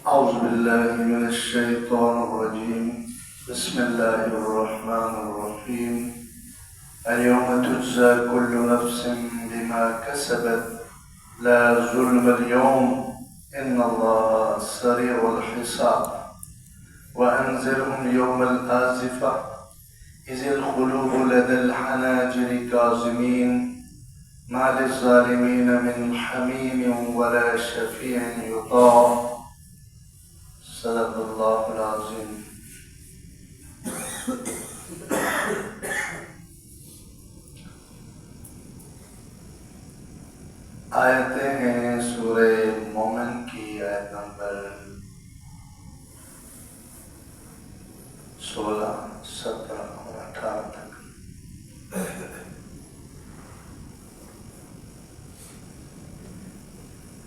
أعوذ بالله من الشيطان الرجيم. بسم الله الرحمن الرحيم. اليوم تجزى كل نفس بما كسبت لا ظلم اليوم إن الله سريع الحساب. وأنذرهم يوم الآزفة إذ القلوب لدى الحناجر كاظمين ما للظالمين من حميم ولا شفيع يطاع. صدق اللہ العظیم. آیتیں ہیں سورہ مومن کی آیت نمبر 16, 17 اور 18 تک.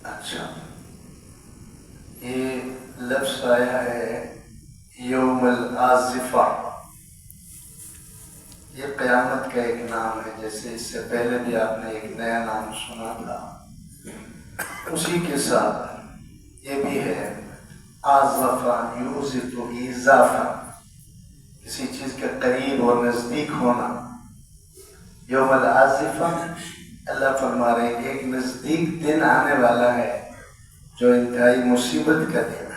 اچھا، یہ لفظ آیا ہے یوم الآزفہ. یہ قیامت کا ایک نام ہے، جیسے اس سے پہلے بھی آپ نے ایک نیا نام سنا تھا، اسی کے ساتھ یہ بھی ہے. آزفہ یوزف اضافہ، کسی چیز کے قریب اور نزدیک ہونا. یوم الآزفہ اللہ فرما رہے ہیں ایک نزدیک دن آنے والا ہے جو انتہائی مصیبت کا دن ہے.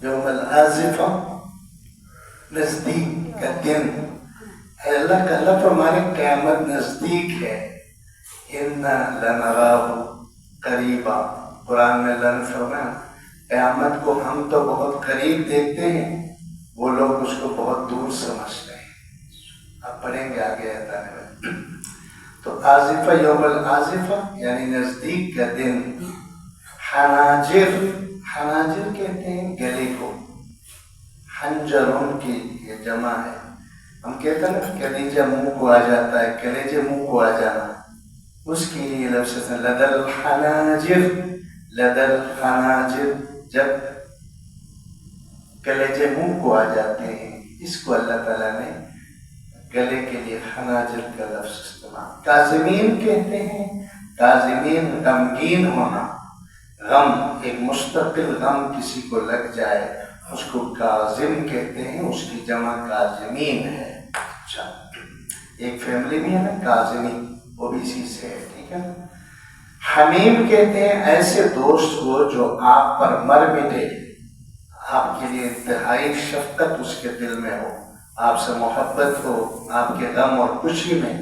یوم الآزفہ نزدیک کا دن ہے. اللہ فرما رہے قیامت نزدیک ہے. اِنَّا لَنَرَاهُ قَرِيبًا. قرآن میں لن فرمایا قیامت کو ہم تو بہت قریب دیکھتے ہیں، وہ لوگ اس کو بہت دور سمجھتے ہیں. آپ پڑھیں گے آگے آنے میں. تو آزفہ یوم الآزفہ یعنی نزدیک کا دن. حناجر، حناجر کہتے ہیں گلے کو. حنجرون کی یہ جمع ہے. ہم کہتے ہیں نا کلیجہ منہ کو آ جاتا ہے، کلیجے منہ کو آ جانا، اس کے لیے لفظ ہے لدل حناجر. لدل حناجر جب کلیجے منہ کو آ جاتے ہیں، اس کو اللہ تعالیٰ نے گلے کے لیے حناجر کا لفظ استعمال. کاظمین کہتے ہیں، کاظمین غمگین ہونا. غم، ایک مستقل غم کسی کو لگ جائے اس کو کاظم کہتے ہیں، اس کی جمع کاظمین ہے. اچھا، ایک فیملی میں ہے نا کاظمی، وہ بھی اسی سے ہے. ٹھیک ہے. حمیم کہتے ہیں ایسے دوست کو جو آپ پر مر مٹے، آپ کے لیے انتہائی شفقت اس کے دل میں ہو، آپ سے محبت ہو، آپ کے غم اور خوشی میں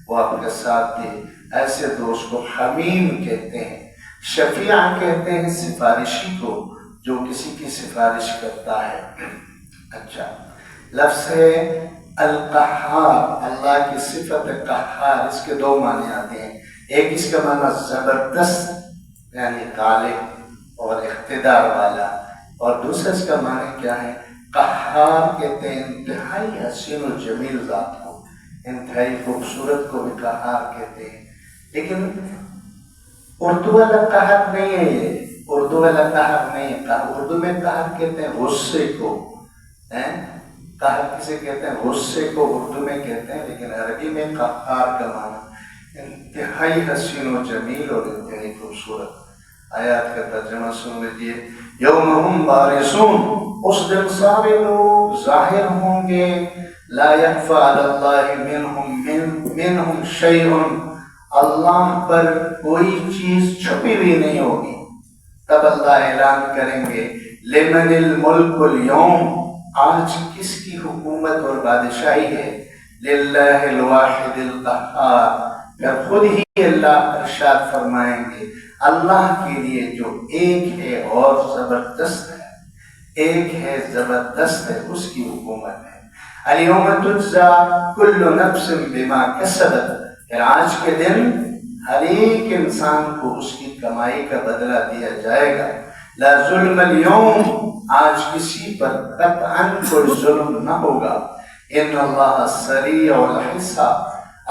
وہ آپ کے ساتھ دے. ایسے دوست کو حمیم کہتے ہیں. شفیع کہتے ہیں سفارشی کو جو کسی کی سفارش کرتا ہے. اچھا، لفظ ہے القہار. اللہ کی صفت قہار، اس کے دو معنی آتے ہیں. ایک اس کا معنی زبردست یعنی غالب اور اقتدار والا، اور دوسرا اس کا معنی کیا ہے؟ قہار کہتے ہیں انتہائی حسین و جمیل ذات کو، انتہائی خوبصورت کو بھی قہار کہتے ہیں. لیکن اردو والا قہر نہیں ہے، یہ اردو والا قہر نہیں ہے. اردو میں قہر کہتے ہیں غصے کو. قہر کسے کہتے ہیں؟ غصے کو اردو میں کہتے ہیں، لیکن عربی میں قہار کا معنی انتہائی حسین و جمیل اور انتہائی خوبصورت. آیات کا ترجمہ سن لیجیے. یوم ہم بارزون، اس دن سارے لوگ ظاہر ہوں گے. لا یخفی علی اللہ منہم شیء، اللہ پر کوئی چیز چھپی ہوئی نہیں ہوگی. تب اللہ اعلان کریں گے لمن الملک اليوم، آج کس کی حکومت اور بادشاہی ہے؟ للہ الواحد القہار، پھر خود ہی اللہ ارشاد فرمائیں گے اللہ کے لیے جو ایک ہے اور زبردست ہے، ایک ہے زبردست ہے، اس کی حکومت ہے. الیوم تجزی کل نفس بما کسبت، آج کے دن ہر ایک انسان کو اس کی کمائی کا بدلہ دیا جائے گا. لا ظلم اليوم، آج کسی پر قطعاً کوئی ظلم نہ ہوگا. ان اللہ سریع الحساب،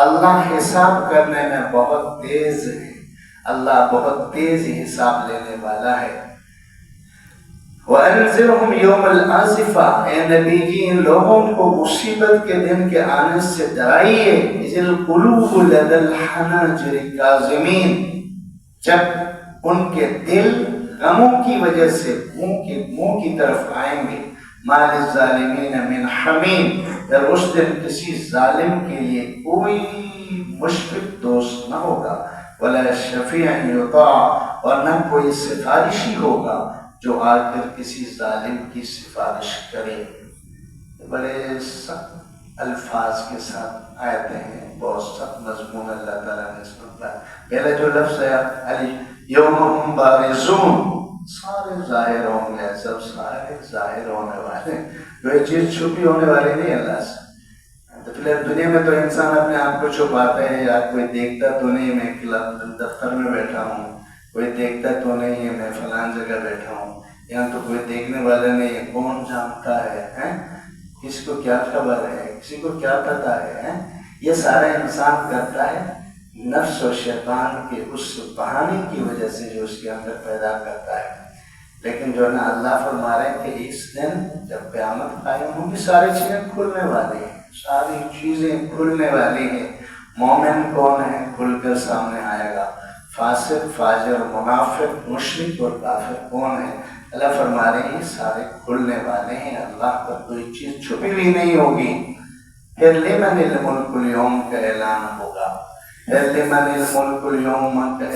اللہ حساب کرنے میں بہت تیز ہے، اللہ بہت تیز حساب لینے والا ہے. وَأَنذِرْهُمْ يَوْمَ الْآزِفَةِ، اے نبی جی ان لوگوں کو مصیبت کے دن کے آنے سے ڈرائیے. اِذِ الْقُلُوبُ لَدَى الْحَنَاجِرِ كَاظِمِينَ، جب ان کے دل غموں کی وجہ سے منہ کی طرف آئیں گے. مال الظالمین من حمیم، پھر اس دن کسی ظالم کے لیے کوئی مشفق دوست نہ ہوگا. ولا شفیع یطاع، اور نہ کوئی سفارشی ہوگا جو آ کر کسی ظالم کی سفارش کرے. بڑے سخت الفاظ کے ساتھ آیتیں ہیں، بہت سخت مضمون اللہ تعالیٰ نے اس میں. پہلا جو لفظ ہے علی یوم ہم بارزون، سارے ظاہر ہوں گے، سب سارے ظاہر ہونے والے، کوئی چیز چھپی ہونے والی نہیں اللہ سے. تو پھر دنیا میں تو انسان اپنے آپ کو چھپاتے ہیں، یا کوئی دیکھتا تو نہیں میں دفتر میں بیٹھا ہوں، کوئی دیکھتا تو نہیں ہے میں فلان جگہ بیٹھا ہوں، یہاں تو کوئی دیکھنے والا نہیں ہے، کون جانتا ہے کسی کو کیا خبر ہے، کسی کو کیا پتا ہے. یہ سارا انسان کرتا ہے نفس و شیطان کے اس بہانے کی وجہ سے جو اس کے اندر پیدا کرتا ہے. لیکن جو ہے نا اللہ فرما رہے ہیں کہ اس دن جب قیامت قائم ہوگی ساری چیزیں کھلنے والی ہیں، ساری چیزیں کھلنے والی ہیں. مومن کون ہے کھل کر سامنے آئے گا، فاسق فاجر منافق مشرک اور کافر کون ہے. اللہ فرما رہے ہیں یہ سارے کھلنے والے ہیں، اللہ پر کوئی چیز چھپی ہوئی نہیں ہوگی. پھر لمن الملک اليوم کا اعلان ہوگا، لمن الملک اليوم کا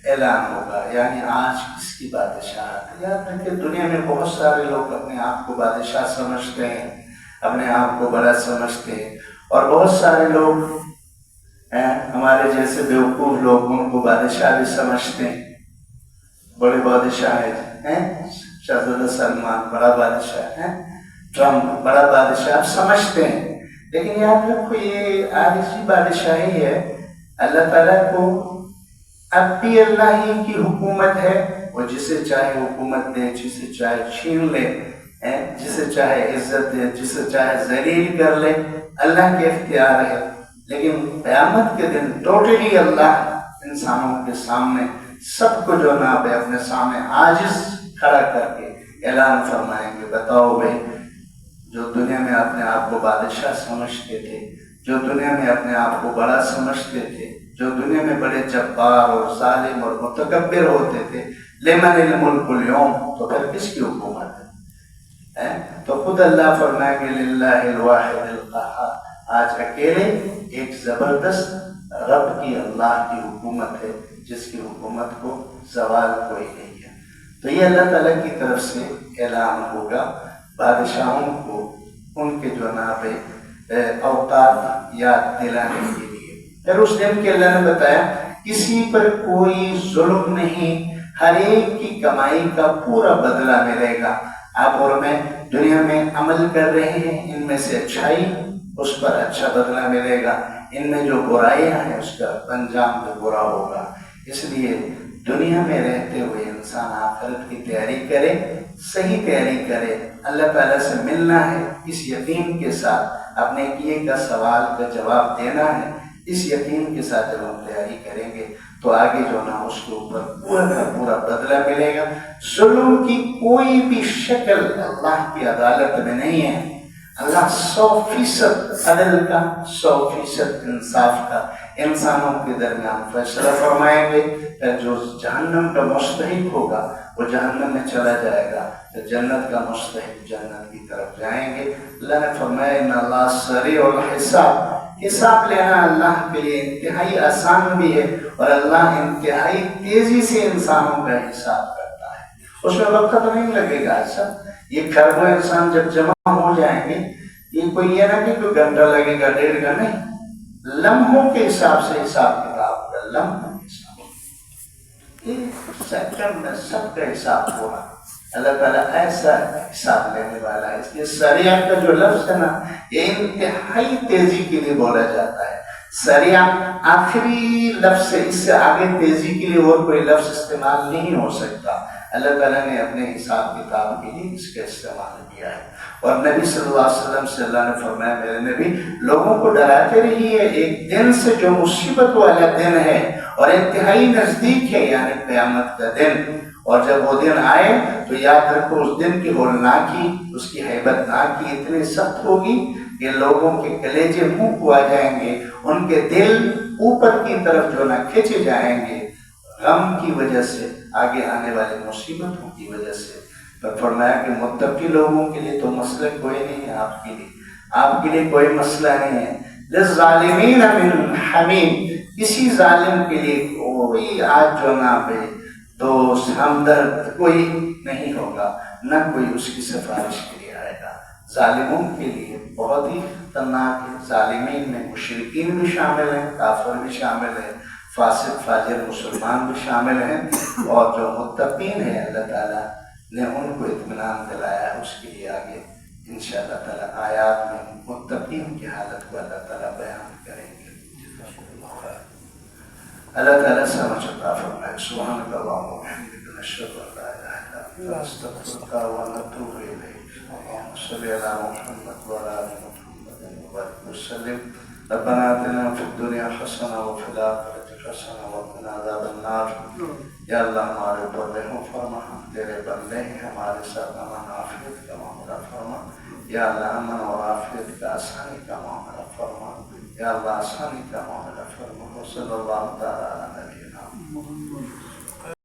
اعلان ہوگا، یعنی آج کس کی بادشاہت. یاد رکھیں دنیا میں بہت سارے لوگ اپنے آپ کو بادشاہ سمجھتے ہیں، اپنے آپ کو بڑا سمجھتے ہیں، اور بہت سارے لوگ ہمارے جیسے بیوقوف لوگ ان کو بادشاہ بھی سمجھتے ہیں. بڑے بادشاہ ہیں، شہزادہ سلمان بڑا بادشاہ ہے، ٹرمپ بڑا بادشاہ سمجھتے ہیں. لیکن یاد رکھو یہ عارضی بادشاہی ہے. اللہ تعالیٰ کو اب بھی اللہ ہی کی حکومت ہے، وہ جسے چاہے حکومت دے، جسے چاہے چھین لے، جسے چاہے عزت دے، جسے چاہے ذلیل کر لے، اللہ کے اختیار ہے. لیکن قیامت کے دن ٹوٹلی اللہ انسانوں کے سامنے سب کو جو نا اپنے سامنے عاجز کھڑا کر کے اعلان فرمائیں گے. بتاؤ بھائی جو دنیا میں اپنے آپ کو بادشاہ سمجھتے تھے، جو دنیا میں اپنے آپ کو بڑا سمجھتے تھے، جو دنیا میں بڑے جبار اور ظالم اور متکبر ہوتے تھے، لمن الملک اليوم، تو پھر کس کی حکومت ہے؟ تو خود اللہ فرمائیں گے للہ الواحد القہار، آج اکیلے ایک زبردست رب کی اللہ کی حکومت ہے جس کی حکومت کو زوال کوئی نہیں ہے. تو یہ اللہ تعالیٰ کی طرف سے اعلان ہوگا بادشاہوں کو ان کے جو نا اوقات یاد دلانے کے لیے. پھر اس دن کے اللہ نے بتایا کسی پر کوئی ظلم نہیں، ہر ایک کی کمائی کا پورا بدلہ ملے گا. آپ اور میں دنیا میں عمل کر رہے ہیں، ان میں سے اچھائی اس پر اچھا بدلہ ملے گا، ان میں جو برائیاں ہیں اس کا انجام بھی برا ہوگا. اس لیے دنیا میں رہتے ہوئے انسان آخرت کی تیاری کرے، صحیح تیاری کرے. اللہ تعالیٰ سے ملنا ہے، اس یقین کے ساتھ اپنے کیے کا سوال کا جواب دینا ہے. اس یقین کے ساتھ جب ہم تیاری کریں گے تو آگے جو نا اس کے اوپر پورا کا پورا بدلہ ملے گا. ظلم کی کوئی بھی شکل اللہ کی عدالت میں نہیں ہے. اللہ 100% عدل کا، 100% انصاف کا انسانوں کے درمیان فیصلہ فرمائیں گے. جو جہنم کا مستحق ہوگا وہ جہنم میں چلا جائے گا، جو جنت کا مستحق جنت کی طرف جائیں گے. اللہ نے فرمایا ان اللہ سریع الحساب، حساب لینا اللہ کے لیے انتہائی آسان بھی ہے، اور اللہ انتہائی تیزی سے انسانوں کا حساب کرتا ہے. اس میں وقت تو نہیں لگے گا. یہ کھربوں انسان جب جمع ہو جائیں گے، یہ کوئی یہ نہ کہ کوئی گھنٹہ لگے گا، 1.5 گھنٹہ نہیں، لمحوں کے حساب سے حساب کتاب ہوگا. لمحوں کے حساب سیکنڈ میں سب کا حساب ہوگا. اللہ تعالیٰ ایسا حساب لینے والا ہے. اس لیے سریع کا جو لفظ ہے نا یہ انتہائی تیزی کے لیے بولا جاتا ہے. سریع آخری لفظ ہے، اس سے آگے تیزی کے لیے اور کوئی لفظ استعمال نہیں ہو سکتا. اللہ تعالیٰ نے اپنے حساب کتاب کے لیے اس کا استعمال کیا ہے. اور نبی صلی اللہ علیہ وسلم سے اللہ نے فرمایا میرے نبی لوگوں کو ڈراتے رہیے ایک دن سے جو مصیبت والا دن ہے اور انتہائی نزدیک ہے، یعنی قیامت کا دن. اور جب وہ دن آئے تو یاد رکھو اس دن کی ہولناکی، اس کی ہیبت ناکی اتنی سخت ہوگی کہ لوگوں کے کلیجے منہ کو آ جائیں گے، ان کے دل اوپر کی طرف جو نہ کھینچے جائیں گے غم کی وجہ سے. آگے آنے والی مصیبتوں کی وجہ سے۔ پر فرمایا کہ متقی لوگوں کے لیے تو مسئلہ کوئی نہیں ہے، آپ کے لیے کوئی مسئلہ نہیں ہے۔ للظالمین من حمیم، کسی ظالم کے لیے کوئی آج جو نہ پہ دوست ہمدرد کوئی نہیں ہوگا، نہ کوئی اس کی سفارش کے لیے آئے گا۔ ظالموں کے لیے بہت ہی خطرناک ہے۔ ظالمین میں مشرکین بھی شامل ہیں، کافر بھی شامل ہیں، فاسق فاجر مسلمان بھی شامل ہیں، اور جو متقین ہیں اللہ تعالیٰ نے ان کو اطمینان دلایا، اس کے لیے آگے انشاءاللہ تعالیٰ آیات میں متقین کی حالت کو اللہ تعالیٰ بیان کریں گے۔ اللہ تعالیٰ سمجھ عطا فرمائے۔ سبحانک اللہم و بحمدک، نشہد ان لا الہ الا انت، نستغفرک و نتوب الیک۔ اللہم صل علی محمد و علی آل محمد وبارک وسلم۔ ربنا آتنا فی الدنیا حسنہ وفی الآخرۃ حسنہ وقنا عذاب النار۔ یا اللہ ہمارے اوپر رحم فرما، ہم تیرے بندے ہیں، ہمارے ساتھ امن عافیت کا معاملہ فرما۔ یا اللہ امن اور عافیت کا آسانی کا معاملہ فرما۔ یا اللہ آسانی کا معاملہ فرما۔ صلی اللہ تعالیٰ علیہ وسلم۔